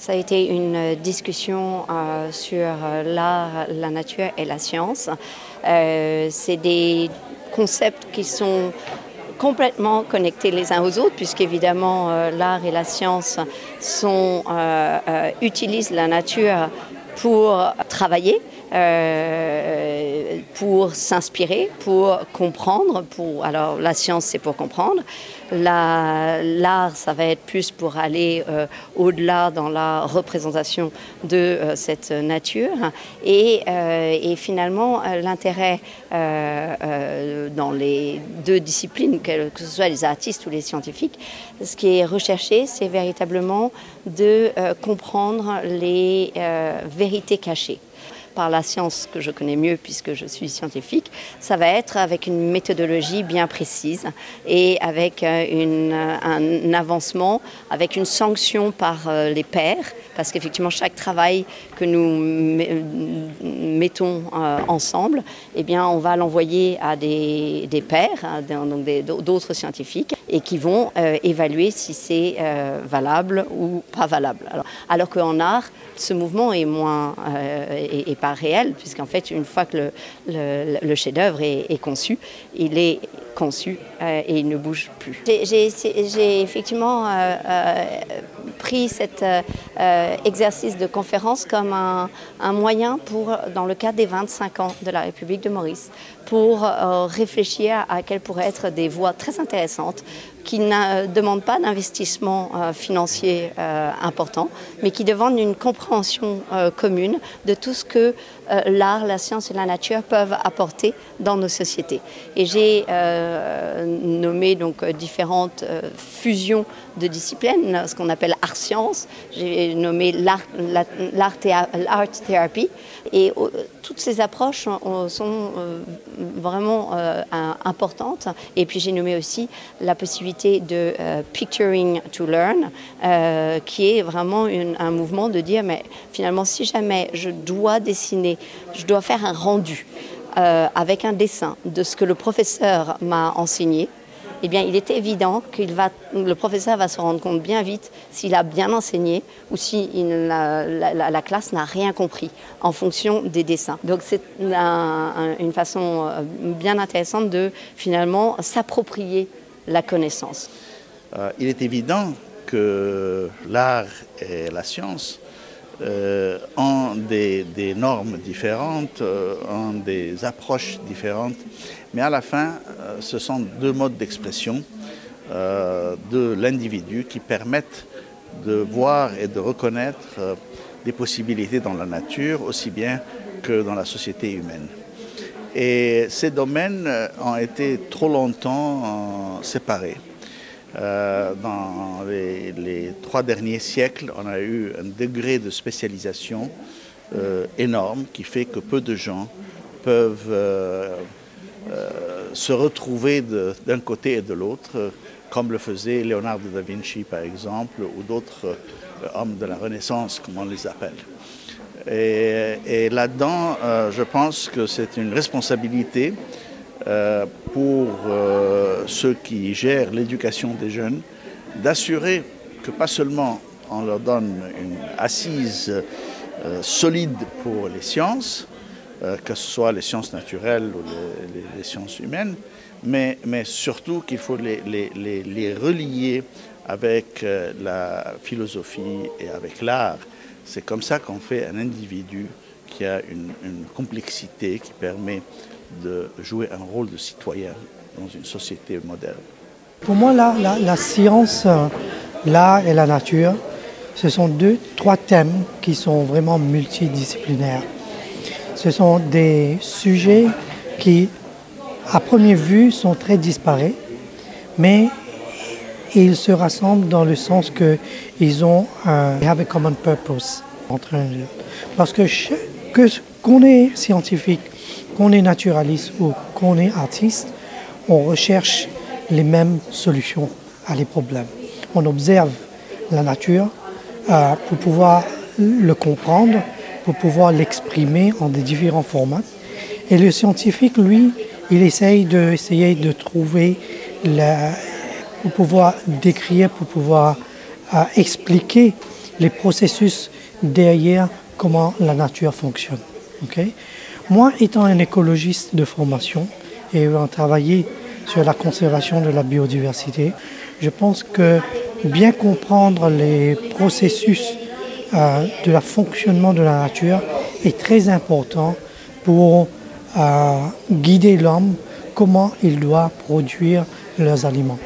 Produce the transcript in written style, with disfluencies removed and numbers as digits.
Ça a été une discussion sur l'art, la nature et la science. C'est des concepts qui sont complètement connectés les uns aux autres, puisqu'évidemment l'art et la science utilisent la nature pour travailler, pour s'inspirer, pour comprendre. Alors la science, c'est pour comprendre. L'art, ça va être plus pour aller au-delà dans la représentation de cette nature. Et finalement, l'intérêt dans les deux disciplines, que ce soit les artistes ou les scientifiques, ce qui est recherché, c'est véritablement de comprendre les vérités cachées. Par la science que je connais mieux puisque je suis scientifique, ça va être avec une méthodologie bien précise et avec un avancement, avec une sanction par les pairs, parce qu'effectivement chaque travail que nous mettons ensemble, eh bien, on va l'envoyer à des pairs, donc d'autres scientifiques, et qui vont évaluer si c'est valable ou pas valable. Alors qu'en art, ce mouvement est moins pas réel, puisqu'en fait, une fois que le chef-d'œuvre est conçu, il est conçu et il ne bouge plus. J'ai effectivement pris cet exercice de conférence comme un moyen dans le cadre des 25 ans de la République de Maurice, pour réfléchir à quelles pourraient être des voies très intéressantes qui ne demandent pas d'investissement financier important, mais qui demandent une compréhension commune de tout ce que l'art, la science et la nature peuvent apporter dans nos sociétés. Et j'ai nommé donc différentes fusions de disciplines, ce qu'on appelle art-science. J'ai nommé l'art therapy. Et toutes ces approches sont vraiment importantes. Et puis j'ai nommé aussi la possibilité de picturing to learn, qui est vraiment un mouvement de dire, mais finalement, si jamais je dois dessiner, je dois faire un rendu avec un dessin de ce que le professeur m'a enseigné, eh bien, il est évident que le professeur va se rendre compte bien vite s'il a bien enseigné ou si la classe n'a rien compris en fonction des dessins. Donc c'est une façon bien intéressante de finalement s'approprier la connaissance. Il est évident que l'art et la science ont des normes différentes, ont des approches différentes, mais à la fin, ce sont deux modes d'expression de l'individu qui permettent de voir et de reconnaître des possibilités dans la nature aussi bien que dans la société humaine. Et ces domaines ont été trop longtemps séparés. Dans les 3 derniers siècles, on a eu un degré de spécialisation énorme qui fait que peu de gens peuvent se retrouver d'un côté et de l'autre, comme le faisait Leonardo da Vinci par exemple, ou d'autres hommes de la Renaissance, comme on les appelle. Et là-dedans, je pense que c'est une responsabilité pour ceux qui gèrent l'éducation des jeunes, d'assurer que pas seulement on leur donne une assise solide pour les sciences, que ce soit les sciences naturelles ou les sciences humaines, mais surtout qu'il faut les relier avec la philosophie et avec l'art. C'est comme ça qu'on fait un individu qui a une complexité qui permet de jouer un rôle de citoyen dans une société moderne. Pour moi, la science, l'art et la nature, ce sont 3 thèmes qui sont vraiment multidisciplinaires. Ce sont des sujets qui, à première vue, sont très disparés, mais ils se rassemblent dans le sens qu'ils ont have a common purpose entre eux. Parce que qu'on est scientifique, qu'on est naturaliste ou qu'on est artiste, on recherche les mêmes solutions à les problèmes. On observe la nature pour pouvoir le comprendre, pour pouvoir l'exprimer en des différents formats. Et le scientifique, lui, il essaye de trouver, pour pouvoir décrire, pour pouvoir expliquer les processus derrière comment la nature fonctionne. Okay? Moi, étant un écologiste de formation et ayant travaillé sur la conservation de la biodiversité, je pense que bien comprendre les processus de la fonctionnement de la nature est très important pour guider l'homme comment il doit produire leurs aliments.